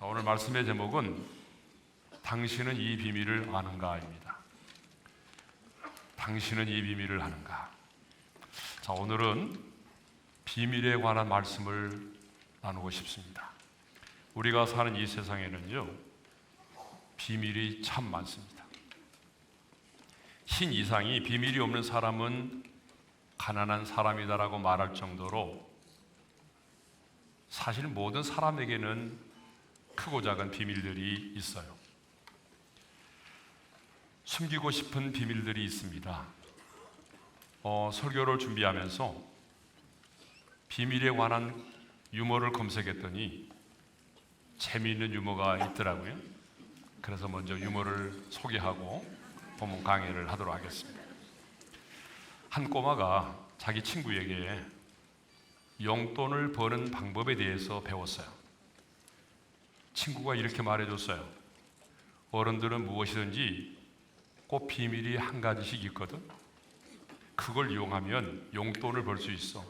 자, 오늘 말씀의 제목은 당신은 이 비밀을 아는가입니다. 당신은 이 비밀을 아는가? 자, 오늘은 비밀에 관한 말씀을 나누고 싶습니다. 우리가 사는 이 세상에는요, 비밀이 참 많습니다. 신 이상이 비밀이 없는 사람은 가난한 사람이다라고 말할 정도로 사실 모든 사람에게는 크고 작은 비밀들이 있어요. 숨기고 싶은 비밀들이 있습니다. 설교를 준비하면서 비밀에 관한 유머를 검색했더니 재미있는 유머가 있더라고요. 그래서 먼저 유머를 소개하고 본문 강의를 하도록 하겠습니다. 한 꼬마가 자기 친구에게 용돈을 버는 방법에 대해서 배웠어요. 친구가 이렇게 말해줬어요. 어른들은 무엇이든지 꼭 비밀이 한 가지씩 있거든. 그걸 이용하면 용돈을 벌 수 있어.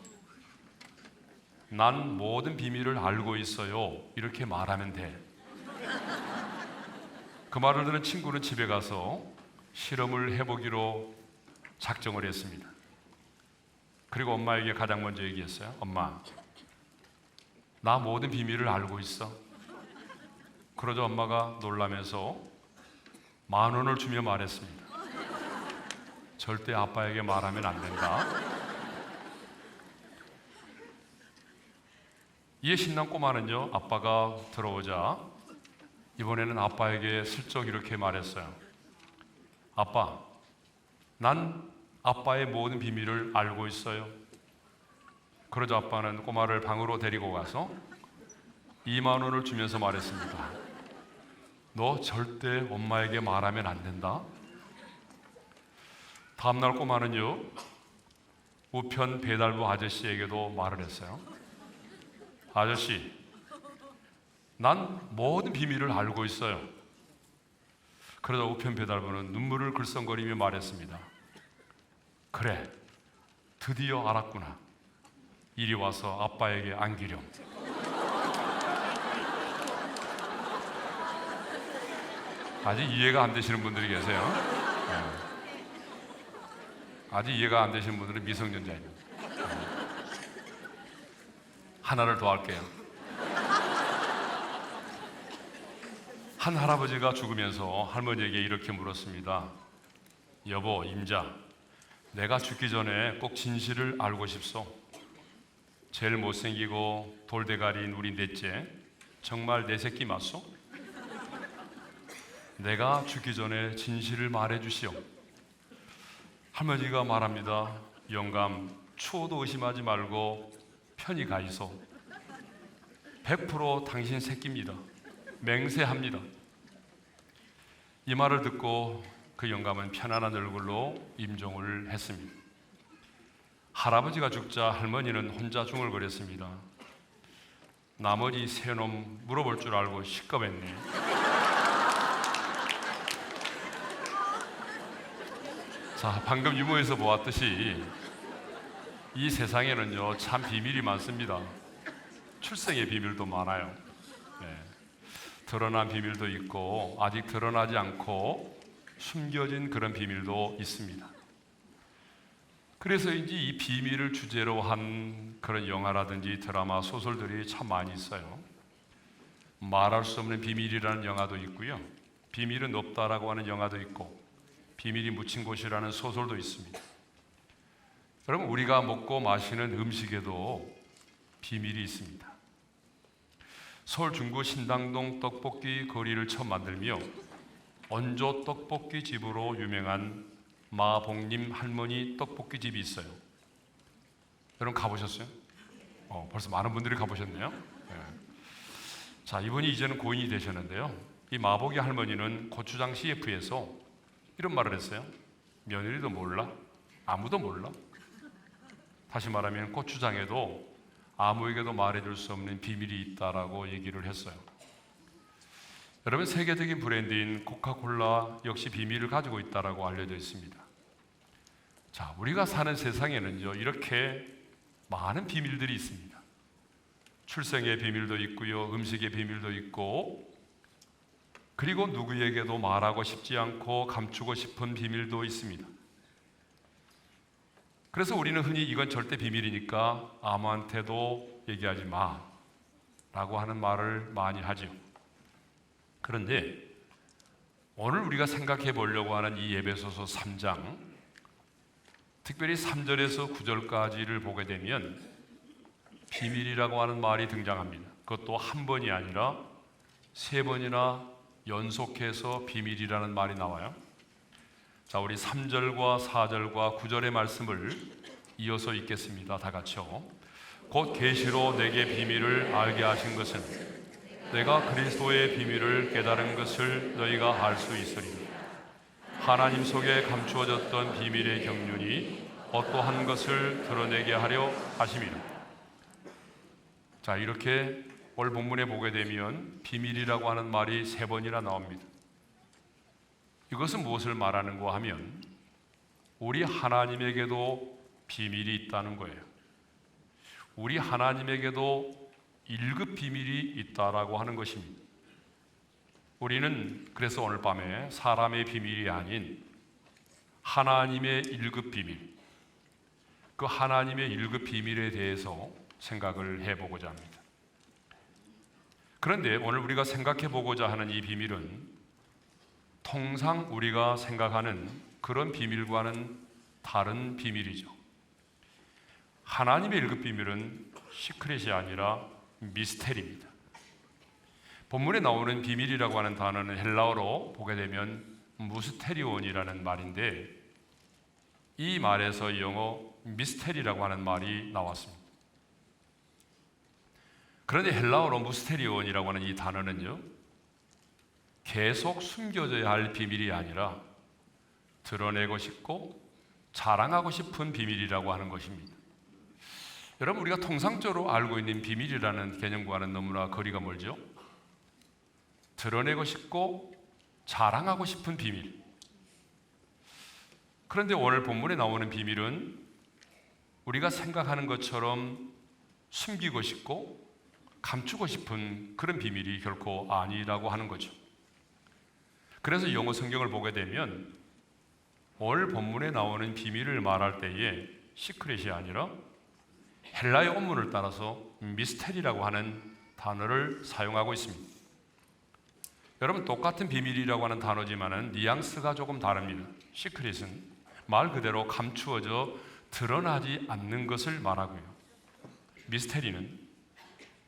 난 모든 비밀을 알고 있어요. 이렇게 말하면 돼. 그 말을 들은 친구는 집에 가서 실험을 해보기로 작정을 했습니다. 그리고 엄마에게 가장 먼저 얘기했어요. 엄마, 나 모든 비밀을 알고 있어. 그러자 엄마가 놀라면서 10,000원을 주며 말했습니다. 절대 아빠에게 말하면 안 된다. 이에 신난 꼬마는요, 아빠가 들어오자 이번에는 아빠에게 슬쩍 이렇게 말했어요. 아빠, 난 아빠의 모든 비밀을 알고 있어요. 그러자 아빠는 꼬마를 방으로 데리고 가서 20,000원을 주면서 말했습니다. 너 절대 엄마에게 말하면 안 된다. 다음날 꼬마는요, 우편 배달부 아저씨에게도 말을 했어요. 아저씨, 난 모든 비밀을 알고 있어요. 그러자 우편 배달부는 눈물을 글썽거리며 말했습니다. 그래, 드디어 알았구나. 이리 와서 아빠에게 안기렴. 아직 이해가 안 되시는 분들이 계세요. 아직 이해가 안 되시는 분들은 미성년자입니다. 하나를 더 할게요. 한 할아버지가 죽으면서 할머니에게 이렇게 물었습니다. 여보, 임자, 내가 죽기 전에 꼭 진실을 알고 싶소. 제일 못생기고 돌대가리인 우리 넷째, 정말 내 새끼 맞소? 내가 죽기 전에 진실을 말해주시오. 할머니가 말합니다. 영감, 추호도 의심하지 말고 편히 가이소. 100% 당신 새끼입니다. 맹세합니다. 이 말을 듣고 그 영감은 편안한 얼굴로 임종을 했습니다. 할아버지가 죽자 할머니는 혼자 중얼거렸습니다. 나머지 세 놈 물어볼 줄 알고 시겁했네. 자, 방금 유머에서 보았듯이 이 세상에는요, 참 비밀이 많습니다. 출생의 비밀도 많아요. 네. 드러난 비밀도 있고 아직 드러나지 않고 숨겨진 그런 비밀도 있습니다. 그래서인지 이 비밀을 주제로 한 그런 영화라든지 드라마, 소설들이 참 많이 있어요. 말할 수 없는 비밀이라는 영화도 있고요, 비밀은 없다라고 하는 영화도 있고, 비밀이 묻힌 곳이라는 소설도 있습니다. 여러분, 우리가 먹고 마시는 음식에도 비밀이 있습니다. 서울 중구 신당동 떡볶이 거리를 처음 만들며 원조 떡볶이 집으로 유명한 마봉님 할머니 떡볶이 집이 있어요. 여러분 가보셨어요? 벌써 많은 분들이 가보셨네요. 네. 자, 이분이 이제는 고인이 되셨는데요, 이 마복이 할머니는 고추장 CF에서 이런 말을 했어요. 며느리도 몰라? 아무도 몰라? 다시 말하면 고추장에도 아무에게도 말해줄 수 없는 비밀이 있다라고 얘기를 했어요. 여러분, 세계적인 브랜드인 코카콜라 역시 비밀을 가지고 있다라고 알려져 있습니다. 자, 우리가 사는 세상에는요, 이렇게 많은 비밀들이 있습니다. 출생의 비밀도 있고요, 음식의 비밀도 있고, 그리고 누구에게도 말하고 싶지 않고 감추고 싶은 비밀도 있습니다. 그래서 우리는 흔히 이건 절대 비밀이니까 아무한테도 얘기하지 마 라고 하는 말을 많이 하죠. 그런데 오늘 우리가 생각해 보려고 하는 이 에베소서 3장, 특별히 3절에서 9절까지를 보게 되면 비밀이라고 하는 말이 등장합니다. 그것도 한 번이 아니라 세 번이나 연속해서 비밀이라는 말이 나와요. 자, 우리 3절과 4절과 9절의 말씀을 이어서 읽겠습니다. 다 같이요. 곧 계시로 내게 비밀을 알게 하신 것은 내가 그리스도의 비밀을 깨달은 것을 너희가 알 수 있으리라. 하나님 속에 감추어졌던 비밀의 경륜이 어떠한 것을 드러내게 하려 하심이라. 자, 이렇게 오늘 본문에 보게 되면 비밀이라고 하는 말이 세 번이나 나옵니다. 이것은 무엇을 말하는가 하면 우리 하나님에게도 비밀이 있다는 거예요. 우리 하나님에게도 1급 비밀이 있다라고 하는 것입니다. 우리는 그래서 오늘 밤에 사람의 비밀이 아닌 하나님의 1급 비밀, 그 하나님의 1급 비밀에 대해서 생각을 해보고자 합니다. 그런데 오늘 우리가 생각해 보고자 하는 이 비밀은 통상 우리가 생각하는 그런 비밀과는 다른 비밀이죠. 하나님의 1급 비밀은 시크릿이 아니라 미스테리입니다. 본문에 나오는 비밀이라고 하는 단어는 헬라어로 보게 되면 무스테리온이라는 말인데, 이 말에서 영어 미스테리라고 하는 말이 나왔습니다. 그런데 헬라어로 무스테리온이라고 하는 이 단어는요, 계속 숨겨져야 할 비밀이 아니라 드러내고 싶고 자랑하고 싶은 비밀이라고 하는 것입니다. 여러분, 우리가 통상적으로 알고 있는 비밀이라는 개념과는 너무나 거리가 멀죠. 드러내고 싶고 자랑하고 싶은 비밀. 그런데 오늘 본문에 나오는 비밀은 우리가 생각하는 것처럼 숨기고 싶고 감추고 싶은 그런 비밀이 결코 아니라고 하는 거죠. 그래서 영어 성경을 보게 되면 오늘 본문에 나오는 비밀을 말할 때에 시크릿이 아니라 헬라의 원문을 따라서 미스테리라고 하는 단어를 사용하고 있습니다. 여러분, 똑같은 비밀이라고 하는 단어지만은 뉘앙스가 조금 다릅니다. 시크릿은 말 그대로 감추어져 드러나지 않는 것을 말하고요, 미스테리는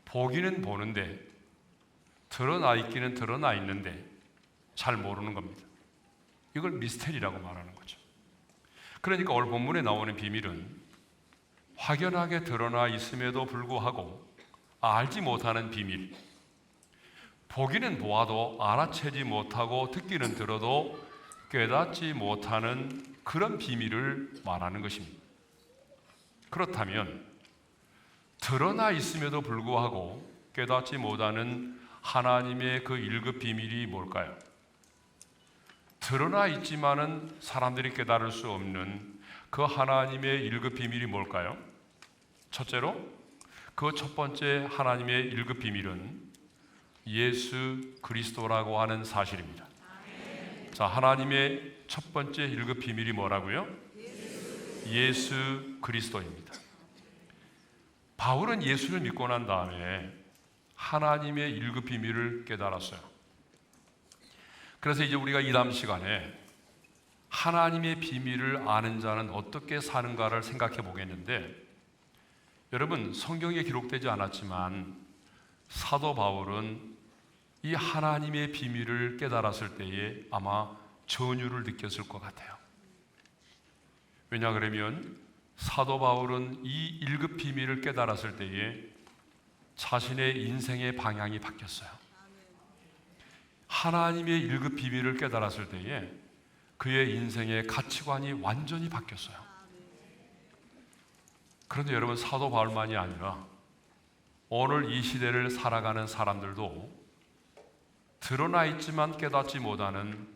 보기는 보는데 드러나 있기는 드러나 있는데 잘 모르는 겁니다. 이걸 미스테리라고 말하는 거죠. 그러니까 오늘 본문에 나오는 비밀은 확연하게 드러나 있음에도 불구하고 알지 못하는 비밀, 보기는 보아도 알아채지 못하고 듣기는 들어도 깨닫지 못하는 그런 비밀을 말하는 것입니다. 그렇다면 드러나 있음에도 불구하고 깨닫지 못하는 하나님의 그 1급 비밀이 뭘까요? 드러나 있지만은 사람들이 깨달을 수 없는 그 하나님의 1급 비밀이 뭘까요? 첫째로, 그 첫 번째 하나님의 1급 비밀은 예수 그리스도라고 하는 사실입니다. 자, 하나님의 첫 번째 1급 비밀이 뭐라고요? 예수 그리스도입니다. 바울은 예수를 믿고 난 다음에 하나님의 1급 비밀을 깨달았어요. 그래서 이제 우리가 이 다음 시간에 하나님의 비밀을 아는 자는 어떻게 사는가를 생각해 보겠는데, 여러분, 성경에 기록되지 않았지만 사도 바울은 이 하나님의 비밀을 깨달았을 때에 아마 전율을 느꼈을 것 같아요. 왜냐 그러면 사도 바울은 이 1급 비밀을 깨달았을 때에 자신의 인생의 방향이 바뀌었어요. 하나님의 1급 비밀을 깨달았을 때에 그의 인생의 가치관이 완전히 바뀌었어요. 그런데 여러분, 사도 바울만이 아니라 오늘 이 시대를 살아가는 사람들도 드러나 있지만 깨닫지 못하는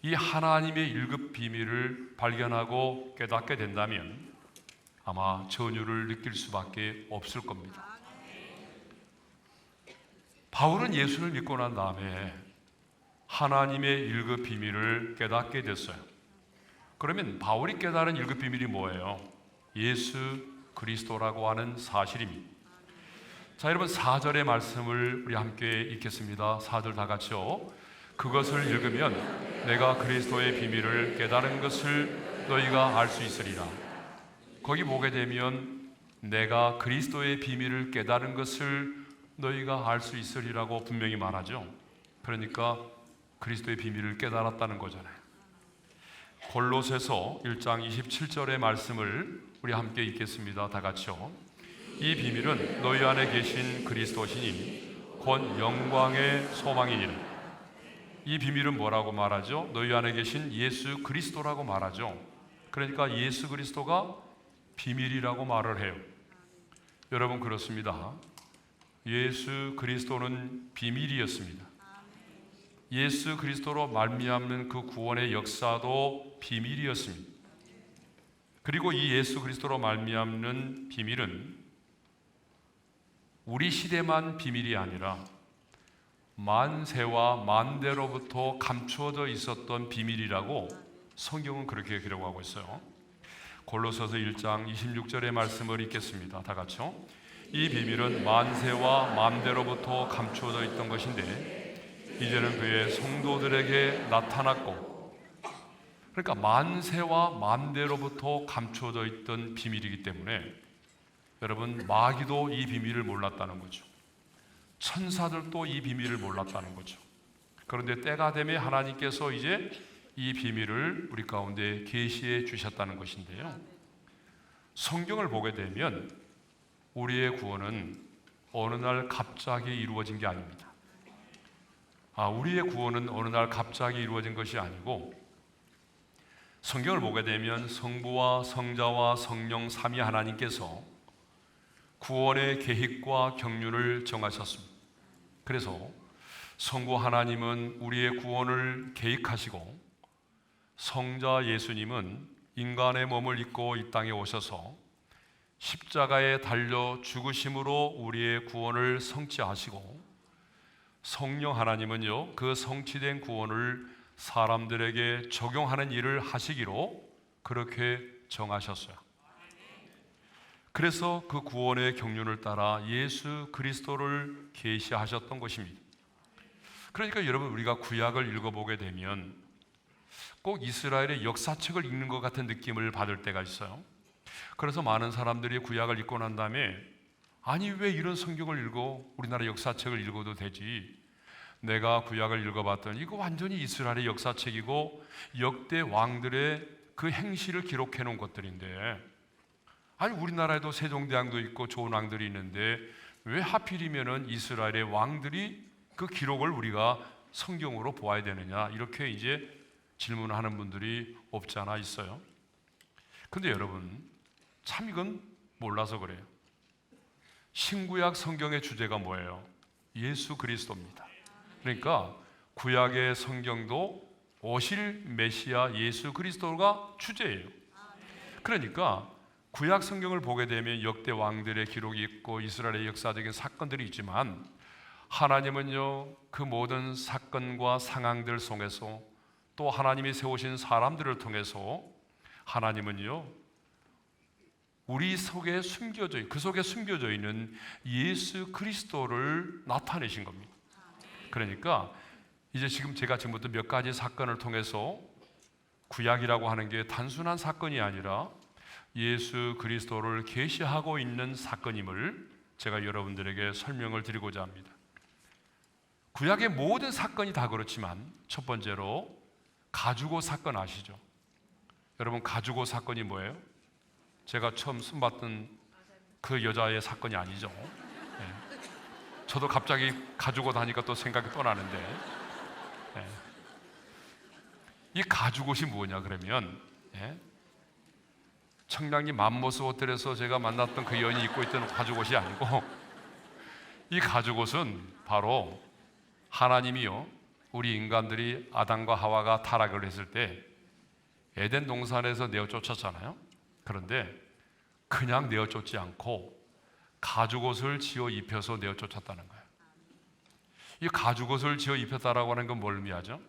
이 하나님의 1급 비밀을 발견하고 깨닫게 된다면 아마 전율을 느낄 수밖에 없을 겁니다. 바울은 예수를 믿고 난 다음에 하나님의 1급 비밀을 깨닫게 됐어요. 그러면 바울이 깨달은 1급 비밀이 뭐예요? 예수 그리스도라고 하는 사실입니다. 자, 여러분 4절의 말씀을 우리 함께 읽겠습니다. 4절 다 같이요. 그것을 읽으면 내가 그리스도의 비밀을 깨달은 것을 너희가 알 수 있으리라. 거기 보게 되면 내가 그리스도의 비밀을 깨달은 것을 너희가 알 수 있으리라고 분명히 말하죠. 그러니까 그리스도의 비밀을 깨달았다는 거잖아요. 골로새서 1장 27절의 말씀을 우리 함께 읽겠습니다. 다 같이요. 이 비밀은 너희 안에 계신 그리스도시니 곧 영광의 소망이니라. 이 비밀은 뭐라고 말하죠? 너희 안에 계신 예수 그리스도라고 말하죠. 그러니까 예수 그리스도가 비밀이라고 말을 해요. 여러분 그렇습니다. 예수 그리스도는 비밀이었습니다. 예수 그리스도로 말미암는 그 구원의 역사도 비밀이었습니다. 그리고 이 예수 그리스도로 말미암는 비밀은 우리 시대만 비밀이 아니라 만세와 만대로부터 감추어져 있었던 비밀이라고 성경은 그렇게 기록하고 있어요. 골로새서 1장 26절의 말씀을 읽겠습니다. 다 같이요. 이 비밀은 만세와 만대로부터 감추어져 있던 것인데 이제는 그의 성도들에게 나타났고, 그러니까 만세와 만대로부터 감추어져 있던 비밀이기 때문에 여러분 마귀도 이 비밀을 몰랐다는 거죠. 천사들도 이 비밀을 몰랐다는 거죠. 그런데 때가 되면 하나님께서 이제 이 비밀을 우리 가운데 계시해 주셨다는 것인데요. 성경을 보게 되면 우리의 구원은 어느 날 갑자기 이루어진 게 아닙니다. 우리의 구원은 어느 날 갑자기 이루어진 것이 아니고 성경을 보게 되면 성부와 성자와 성령 삼위 하나님께서 구원의 계획과 경륜을 정하셨습니다. 그래서 성부 하나님은 우리의 구원을 계획하시고 성자 예수님은 인간의 몸을 입고 이 땅에 오셔서 십자가에 달려 죽으심으로 우리의 구원을 성취하시고 성령 하나님은요 그 성취된 구원을 사람들에게 적용하는 일을 하시기로 그렇게 정하셨어요. 그래서 그 구원의 경륜을 따라 예수 그리스도를 계시하셨던 것입니다. 그러니까 여러분 우리가 구약을 읽어보게 되면 꼭 이스라엘의 역사책을 읽는 것 같은 느낌을 받을 때가 있어요. 그래서 많은 사람들이 구약을 읽고 난 다음에 아니 왜 이런 성경을 읽어? 우리나라 역사책을 읽어도 되지. 내가 구약을 읽어봤더니 이거 완전히 이스라엘의 역사책이고 역대 왕들의 그 행실을 기록해 놓은 것들인데 아니 우리나라에도 세종대왕도 있고 좋은 왕들이 있는데 왜 하필이면은 이스라엘의 왕들이 그 기록을 우리가 성경으로 보아야 되느냐 이렇게 이제 질문하는 분들이 없지 않아 있어요. 근데 여러분 참 이건 몰라서 그래요. 신구약 성경의 주제가 뭐예요? 예수 그리스도입니다. 그러니까 구약의 성경도 오실 메시아 예수 그리스도가 주제예요. 그러니까 구약 성경을 보게 되면 역대 왕들의 기록이 있고 이스라엘의 역사적인 사건들이 있지만 하나님은요 그 모든 사건과 상황들 속에서 또 하나님이 세우신 사람들을 통해서 하나님은요 우리 속에 그 속에 숨겨져 있는 예수 그리스도를 나타내신 겁니다. 그러니까 이제 제가 지금부터 몇 가지 사건을 통해서 구약이라고 하는 게 단순한 사건이 아니라 예수 그리스도를 계시하고 있는 사건임을 제가 여러분들에게 설명을 드리고자 합니다. 구약의 모든 사건이 다 그렇지만 첫 번째로 가죽옷 사건 아시죠? 여러분 가죽옷 사건이 뭐예요? 제가 처음 손봤던 그 여자의 사건이 아니죠. 네. 저도 갑자기 가죽옷 하니까 또 생각이 또 나는데 네. 이 가죽옷이 뭐냐 그러면 네. 청량리 맘모스 호텔에서 제가 만났던 그 여인이 입고 있던 가죽옷이 아니고 이 가죽옷은 바로 하나님이요 우리 인간들이 아담과 하와가 타락을 했을 때 에덴 동산에서 내어 쫓았잖아요. 그런데 그냥 내어 쫓지 않고 가죽옷을 지어 입혀서 내어 쫓았다는 거예요. 이 가죽옷을 지어 입혔다라고 하는 건 뭘 의미하죠?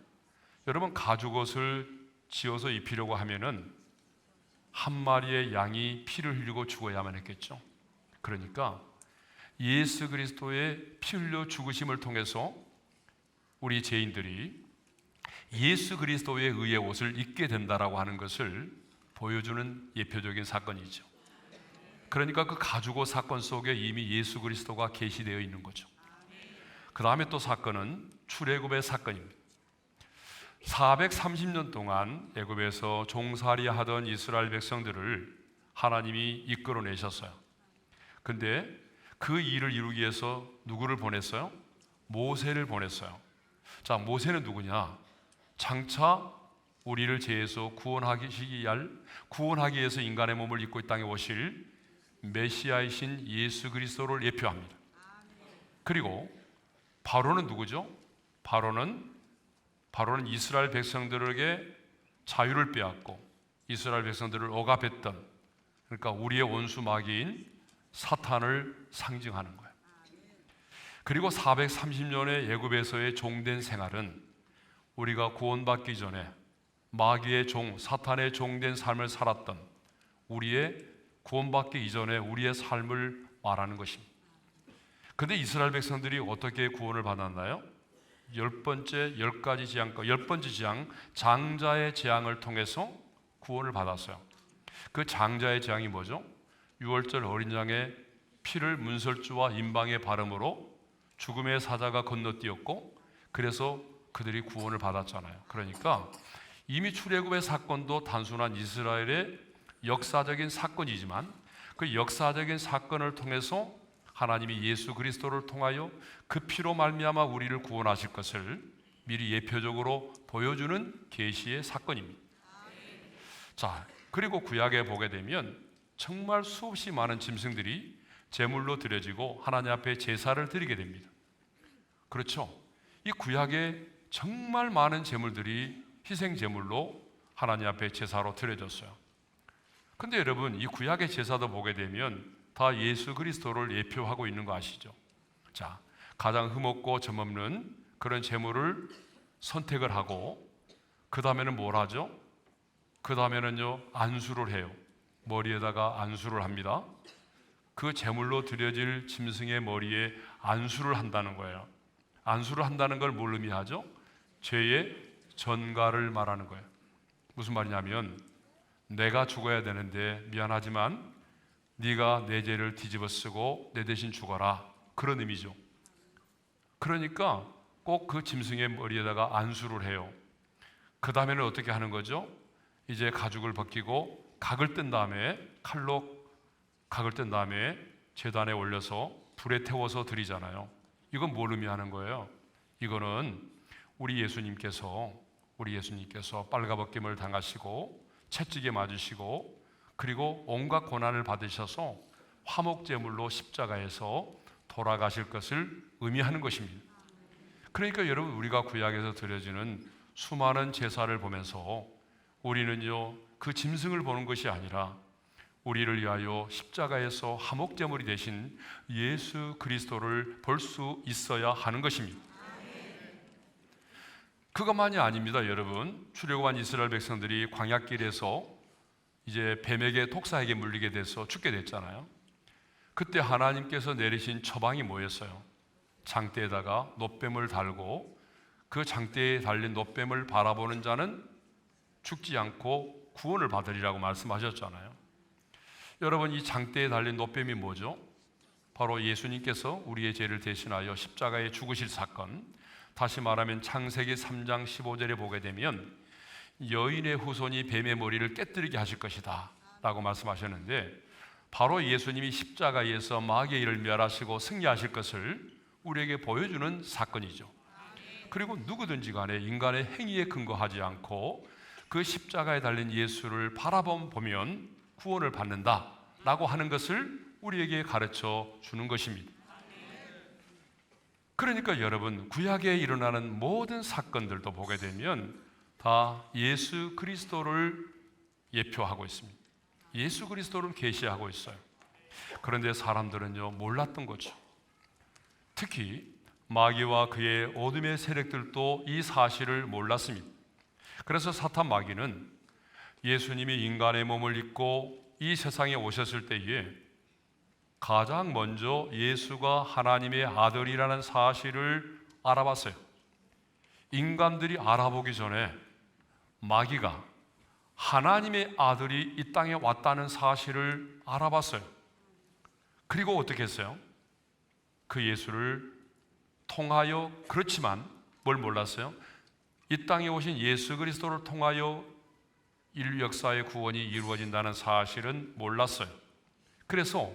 여러분, 가죽옷을 지어서 입히려고 하면은 한 마리의 양이 피를 흘리고 죽어야만 했겠죠. 그러니까 예수 그리스도의 피 흘려 죽으심을 통해서 우리 죄인들이 예수 그리스도의 의의 옷을 입게 된다라고 하는 것을 보여주는 예표적인 사건이죠. 그러니까 그 가죽옷 사건 속에 이미 예수 그리스도가 계시되어 있는 거죠. 그 다음에 또 사건은 출애굽의 사건입니다. 430년 동안 애굽에서 종살이 하던 이스라엘 백성들을 하나님이 이끌어내셨어요. 근데 그 일을 이루기 위해서 누구를 보냈어요? 모세를 보냈어요. 자, 모세는 누구냐? 장차 우리를 죄에서 구원하기 위해서 인간의 몸을 입고 이 땅에 오실 메시아이신 예수 그리스도를 예표합니다. 그리고 바로는 누구죠? 바로는 이스라엘 백성들에게 자유를 빼앗고 이스라엘 백성들을 억압했던, 그러니까 우리의 원수 마귀인 사탄을 상징하는 거예요. 그리고 430년의 애굽에서의 종된 생활은 우리가 구원받기 전에 마귀의 종, 사탄의 종된 삶을 살았던 우리의 구원받기 이전에 우리의 삶을 말하는 것입니다. 그런데 이스라엘 백성들이 어떻게 구원을 받았나요? 10번째 재앙, 장자의 재앙을 통해서 구원을 받았어요. 그 장자의 재앙이 뭐죠? 유월절 어린 양의 피를 문설주와 임방에 바름으로 죽음의 사자가 건너뛰었고, 그래서 그들이 구원을 받았잖아요. 그러니까 이미 출애굽의 사건도 단순한 이스라엘의 역사적인 사건이지만 그 역사적인 사건을 통해서 하나님이 예수 그리스도를 통하여 그 피로 말미암아 우리를 구원하실 것을 미리 예표적으로 보여주는 계시의 사건입니다. 자, 그리고 구약에 보게 되면 정말 수없이 많은 짐승들이 제물로 드려지고 하나님 앞에 제사를 드리게 됩니다. 그렇죠? 이 구약에 정말 많은 제물들이 희생 제물로 하나님 앞에 제사로 드려졌어요. 근데 여러분, 이 구약의 제사도 보게 되면 다 예수 그리스도를 예표하고 있는 거 아시죠? 자, 가장 흠없고 점없는 그런 제물을 선택을 하고 그 다음에는 뭘 하죠? 그 다음에는요, 안수를 해요. 머리에다가 안수를 합니다. 그 제물로 드려질 짐승의 머리에 안수를 한다는 거예요. 안수를 한다는 걸 뭘 의미하죠? 죄의 전가를 말하는 거예요. 무슨 말이냐면 내가 죽어야 되는데 미안하지만 네가 내 죄를 뒤집어 쓰고 내 대신 죽어라, 그런 의미죠. 그러니까 꼭 그 짐승의 머리에다가 안수를 해요. 그 다음에는 어떻게 하는 거죠? 이제 가죽을 벗기고 각을 뜬 다음에 칼로 각을 뜬 다음에 제단에 올려서 불에 태워서 드리잖아요. 이건 뭘 의미하는 거예요? 이거는 우리 예수님께서 빨가벗김을 당하시고 채찍에 맞으시고 그리고 온갖 고난을 받으셔서 화목제물로 십자가에서 돌아가실 것을 의미하는 것입니다. 그러니까 여러분, 우리가 구약에서 드려지는 수많은 제사를 보면서 우리는요, 그 짐승을 보는 것이 아니라 우리를 위하여 십자가에서 화목제물이 되신 예수 그리스도를 볼 수 있어야 하는 것입니다. 그것만이 아닙니다. 여러분, 출애굽한 이스라엘 백성들이 광야길에서 이제 뱀에게, 독사에게 물리게 돼서 죽게 됐잖아요. 그때 하나님께서 내리신 처방이 뭐였어요? 장대에다가 놋뱀을 달고 그 장대에 달린 놋뱀을 바라보는 자는 죽지 않고 구원을 받으리라고 말씀하셨잖아요. 여러분, 이 장대에 달린 놋뱀이 뭐죠? 바로 예수님께서 우리의 죄를 대신하여 십자가에 죽으실 사건. 다시 말하면 창세기 3장 15절에 보게 되면 여인의 후손이 뱀의 머리를 깨뜨리게 하실 것이다 라고 말씀하셨는데, 바로 예수님이 십자가에서 마귀의 일을 멸하시고 승리하실 것을 우리에게 보여주는 사건이죠. 그리고 누구든지 간에 인간의 행위에 근거하지 않고 그 십자가에 달린 예수를 바라보면 구원을 받는다 라고 하는 것을 우리에게 가르쳐 주는 것입니다. 그러니까 여러분, 구약에 일어나는 모든 사건들도 보게 되면 다 예수 그리스도를 예표하고 있습니다. 예수 그리스도를 계시하고 있어요. 그런데 사람들은요, 몰랐던 거죠. 특히 마귀와 그의 어둠의 세력들도 이 사실을 몰랐습니다. 그래서 사탄 마귀는 예수님이 인간의 몸을 입고 이 세상에 오셨을 때에 가장 먼저 예수가 하나님의 아들이라는 사실을 알아봤어요. 인간들이 알아보기 전에 마귀가 하나님의 아들이 이 땅에 왔다는 사실을 알아봤어요. 그리고 어떻게 했어요? 그 예수를 통하여, 그렇지만 뭘 몰랐어요? 이 땅에 오신 예수 그리스도를 통하여 인류 역사의 구원이 이루어진다는 사실은 몰랐어요. 그래서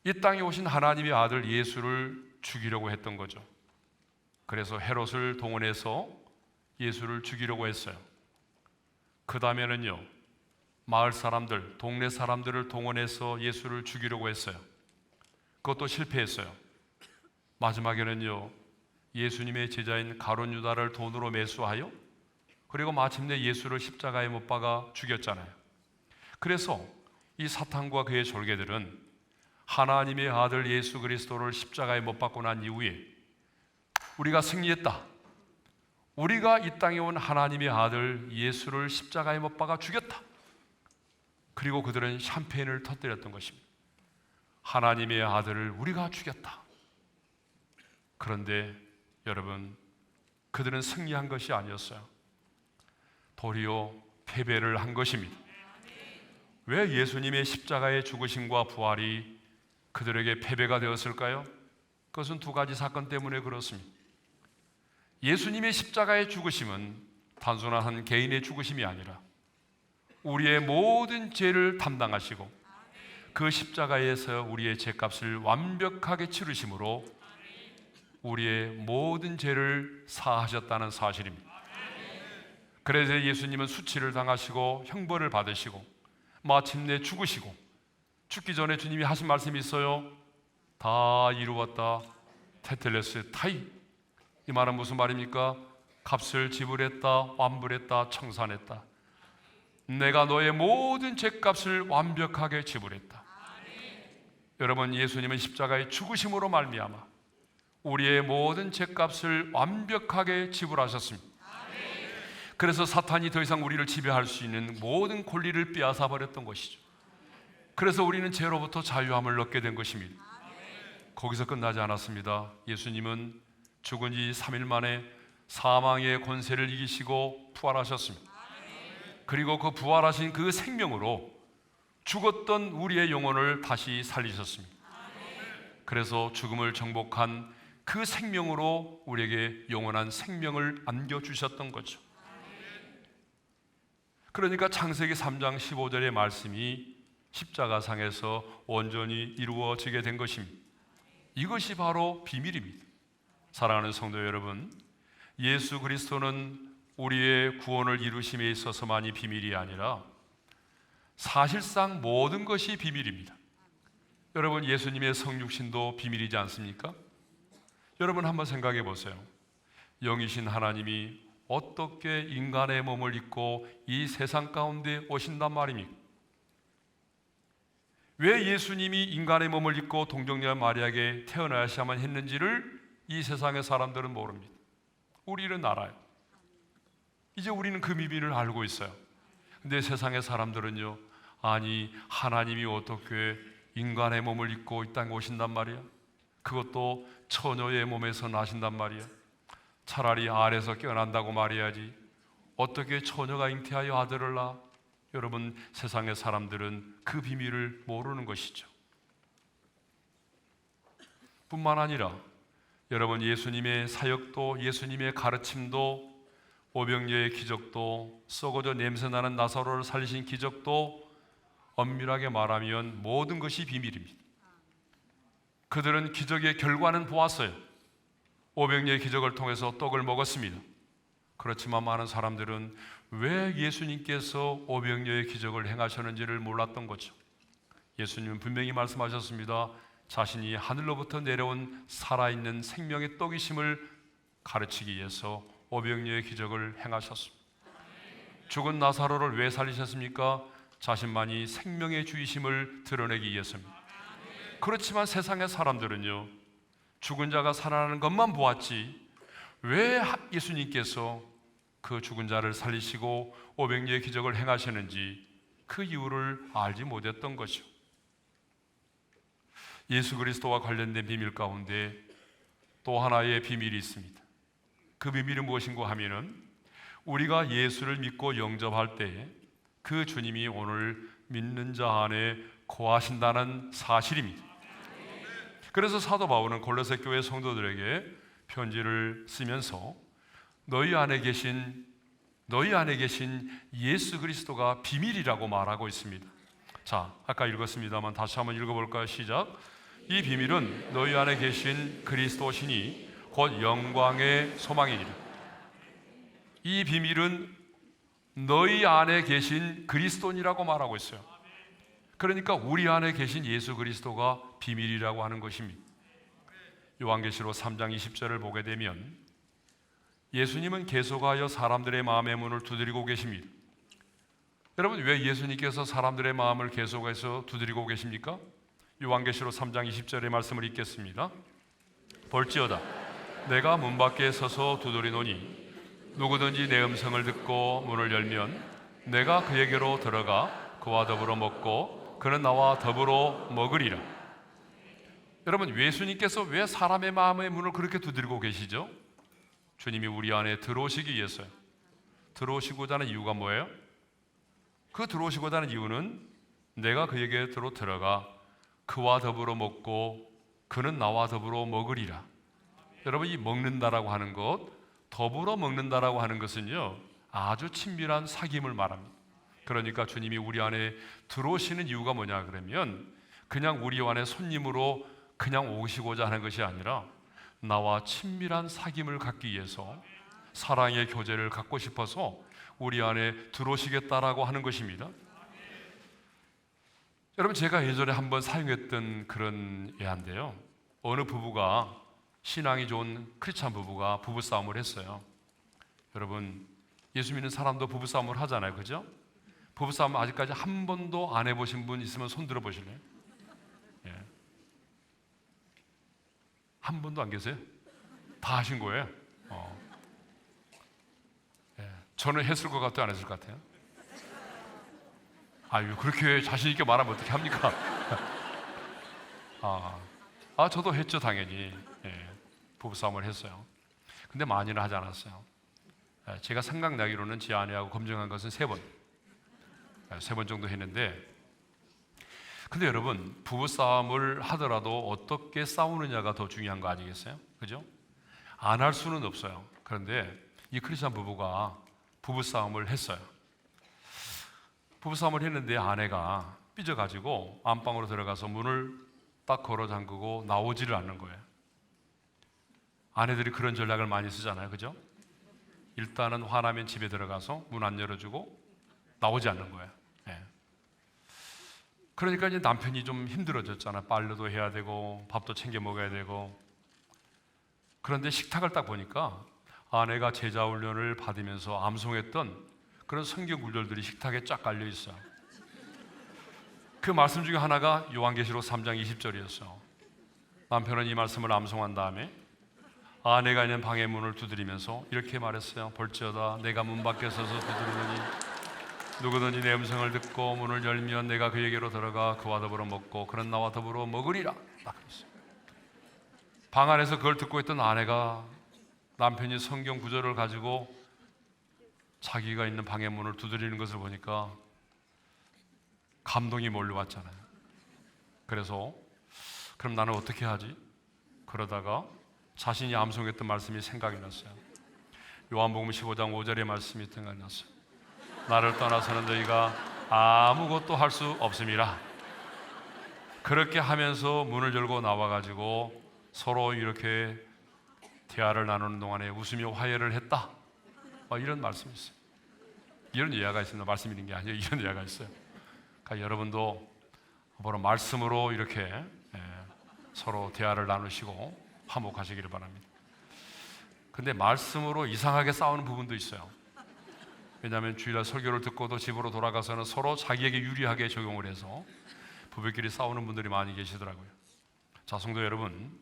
이 땅에 오신 하나님의 아들 예수를 죽이려고 했던 거죠. 그래서 헤롯을 동원해서 예수를 죽이려고 했어요. 그 다음에는요, 마을 사람들, 동네 사람들을 동원해서 예수를 죽이려고 했어요. 그것도 실패했어요. 마지막에는요, 예수님의 제자인 가룟 유다를 돈으로 매수하여 그리고 마침내 예수를 십자가에 못 박아 죽였잖아요. 그래서 이 사탄과 그의 졸개들은 하나님의 아들 예수 그리스도를 십자가에 못 박고 난 이후에 우리가 승리했다, 우리가 이 땅에 온 하나님의 아들 예수를 십자가에 못 박아 죽였다, 그리고 그들은 샴페인을 터뜨렸던 것입니다. 하나님의 아들을 우리가 죽였다. 그런데 여러분, 그들은 승리한 것이 아니었어요. 도리어 패배를 한 것입니다. 왜 예수님의 십자가의 죽으심과 부활이 그들에게 패배가 되었을까요? 그것은 두 가지 사건 때문에 그렇습니다. 예수님의 십자가의 죽으심은 단순한 한 개인의 죽으심이 아니라 우리의 모든 죄를 담당하시고 그 십자가에서 우리의 죄값을 완벽하게 치르심으로 우리의 모든 죄를 사하셨다는 사실입니다. 그래서 예수님은 수치를 당하시고 형벌을 받으시고 마침내 죽으시고, 죽기 전에 주님이 하신 말씀이 있어요. 다 이루었다. 테텔레스 타이. 이 말은 무슨 말입니까? 값을 지불했다, 완불했다, 청산했다. 내가 너의 모든 죄값을 완벽하게 지불했다. 여러분, 예수님은 십자가의 죽으심으로 말미암아 우리의 모든 죄값을 완벽하게 지불하셨습니다. 그래서 사탄이 더 이상 우리를 지배할 수 있는 모든 권리를 빼앗아 버렸던 것이죠. 그래서 우리는 죄로부터 자유함을 얻게 된 것입니다. 거기서 끝나지 않았습니다. 예수님은 죽은 지 3일 만에 사망의 권세를 이기시고 부활하셨습니다. 그리고 그 부활하신 그 생명으로 죽었던 우리의 영혼을 다시 살리셨습니다. 그래서 죽음을 정복한 그 생명으로 우리에게 영원한 생명을 안겨주셨던 거죠. 그러니까 창세기 3장 15절의 말씀이 십자가상에서 온전히 이루어지게 된 것입니다. 이것이 바로 비밀입니다. 사랑하는 성도 여러분, 예수 그리스도는 우리의 구원을 이루심에 있어서만이 비밀이 아니라 사실상 모든 것이 비밀입니다. 여러분, 예수님의 성육신도 비밀이지 않습니까? 여러분 한번 생각해 보세요. 영이신 하나님이 어떻게 인간의 몸을 입고 이 세상 가운데 오신단 말입니까? 왜 예수님이 인간의 몸을 입고 동정녀 마리아에게 태어나야만 했는지를 이 세상의 사람들은 모릅니다. 우리는 알아요. 이제 우리는 그 비밀을 알고 있어요. 근데 세상의 사람들은요, 아니 하나님이 어떻게 인간의 몸을 입고 이 땅에 오신단 말이야? 그것도 처녀의 몸에서 나신단 말이야? 차라리 알에서 깨어난다고 말해야지. 어떻게 처녀가 잉태하여 아들을 낳아? 여러분, 세상의 사람들은 그 비밀을 모르는 것이죠. 뿐만 아니라 여러분, 예수님의 사역도, 예수님의 가르침도, 오병이어의 기적도, 썩어져 냄새나는 나사로를 살리신 기적도 엄밀하게 말하면 모든 것이 비밀입니다. 그들은 기적의 결과는 보았어요. 오병이어의 기적을 통해서 떡을 먹었습니다. 그렇지만 많은 사람들은 왜 예수님께서 오병이어의 기적을 행하셨는지를 몰랐던 거죠. 예수님은 분명히 말씀하셨습니다. 자신이 하늘로부터 내려온 살아있는 생명의 떡이심을 가르치기 위해서 오병이어의 기적을 행하셨습니다. 죽은 나사로를 왜 살리셨습니까? 자신만이 생명의 주이심을 드러내기 위해서입니다. 그렇지만 세상의 사람들은요, 죽은 자가 살아나는 것만 보았지 왜 예수님께서 그 죽은 자를 살리시고 500리의 기적을 행하시는지 그 이유를 알지 못했던 것이죠. 예수 그리스도와 관련된 비밀 가운데 또 하나의 비밀이 있습니다. 그 비밀은 무엇인가 하면은 우리가 예수를 믿고 영접할 때에 그 주님이 오늘 믿는 자 안에 거하신다는 사실입니다. 그래서 사도 바울은 골로새 교회 성도들에게 편지를 쓰면서 너희 안에 계신 예수 그리스도가 비밀이라고 말하고 있습니다. 자, 아까 읽었습니다만 다시 한번 읽어볼까요? 시작. 이 비밀은 너희 안에 계신 그리스도시니 곧 영광의 소망이니라. 이 비밀은 너희 안에 계신 그리스도니라고 말하고 있어요. 그러니까 우리 안에 계신 예수 그리스도가 비밀이라고 하는 것입니다. 요한계시록 3장 20절을 보게 되면 예수님은 계속하여 사람들의 마음의 문을 두드리고 계십니다. 여러분, 왜 예수님께서 사람들의 마음을 계속해서 두드리고 계십니까? 요한계시록 3장 20절의 말씀을 읽겠습니다. 볼지어다 내가 문 밖에 서서 두드리노니 누구든지 내 음성을 듣고 문을 열면 내가 그에게로 들어가 그와 더불어 먹고 그는 나와 더불어 먹으리라. 여러분, 예수님께서 왜 사람의 마음의 문을 그렇게 두드리고 계시죠? 주님이 우리 안에 들어오시기 위해서요. 들어오시고자 하는 이유가 뭐예요? 그 들어오시고자 하는 이유는 내가 그에게로 들어가 그와 더불어 먹고 그는 나와 더불어 먹으리라. 여러분, 이 먹는다라고 하는 것, 더불어 먹는다라고 하는 것은요 아주 친밀한 사귐을 말합니다. 그러니까 주님이 우리 안에 들어오시는 이유가 뭐냐 그러면 그냥 우리 안에 손님으로 그냥 오시고자 하는 것이 아니라 나와 친밀한 사귐을 갖기 위해서 사랑의 교제를 갖고 싶어서 우리 안에 들어오시겠다라고 하는 것입니다. 여러분, 제가 예전에 한번 사용했던 그런 예인데요, 어느 부부가, 신앙이 좋은 크리스찬 부부가 부부싸움을 했어요. 여러분, 예수 믿는 사람도 부부싸움을 하잖아요, 그죠? 부부싸움 아직까지 한 번도 안 해보신 분 있으면 손 들어 보실래요? 예. 한 번도 안 계세요? 다 하신 거예요? 예. 저는 했을 것 같아요, 안 했을 것 같아요? 아유, 그렇게 자신 있게 말하면 어떻게 합니까? 저도 했죠, 당연히. 예. 부부싸움을 했어요. 근데 많이는 하지 않았어요. 예. 제가 생각나기로는 제 아내하고 검증한 것은 3번. 3번 정도 했는데, 근데 여러분, 부부싸움을 하더라도 어떻게 싸우느냐가 더 중요한 거 아니겠어요? 그죠? 안 할 수는 없어요. 그런데 이 크리스찬 부부가 부부싸움을 했어요. 부부싸움을 했는데 아내가 삐져가지고 안방으로 들어가서 문을 딱 걸어 잠그고 나오지를 않는 거예요. 아내들이 그런 전략을 많이 쓰잖아요, 그죠? 일단은 화나면 집에 들어가서 문 안 열어주고 나오지 않는 거예요. 예. 그러니까 이제 남편이 좀 힘들어졌잖아요. 빨래도 해야 되고 밥도 챙겨 먹어야 되고. 그런데 식탁을 딱 보니까 아내가 제자 훈련을 받으면서 암송했던 그런 성경 구절들이 식탁에 쫙 깔려 있어요. 그 말씀 중에 하나가 요한계시록 3장 20절이었어요. 남편은 이 말씀을 암송한 다음에 아내가 있는 방의 문을 두드리면서 이렇게 말했어요. 볼지어다 내가 문 밖에 서서 두드리노니 누구든지 내 음성을 듣고 문을 열면 내가 그에게로 들어가 그와 더불어 먹고 그는 나와 더불어 먹으리라. 딱 했어요. 방 안에서 그걸 듣고 있던 아내가 남편이 성경 구절을 가지고 자기가 있는 방의 문을 두드리는 것을 보니까 감동이 몰려왔잖아요. 그래서 그럼 나는 어떻게 하지? 그러다가 자신이 암송했던 말씀이 생각이 났어요. 요한복음 15장 5절의 말씀이 생각이 났어요. 나를 떠나서는 너희가 아무것도 할 수 없음이라. 그렇게 하면서 문을 열고 나와가지고 서로 이렇게 대화를 나누는 동안에 웃으며 화해를 했다. 이런 말씀이 있어요. 이런 이야기가 있습니다. 말씀 있는 게 아니에요. 이런 이야기가 있어요. 그러니까 여러분도 바로 말씀으로 이렇게 서로 대화를 나누시고 화목하시기를 바랍니다. 근데 말씀으로 이상하게 싸우는 부분도 있어요. 왜냐하면 주일날 설교를 듣고도 집으로 돌아가서는 서로 자기에게 유리하게 적용을 해서 부부끼리 싸우는 분들이 많이 계시더라고요. 자, 성도 여러분,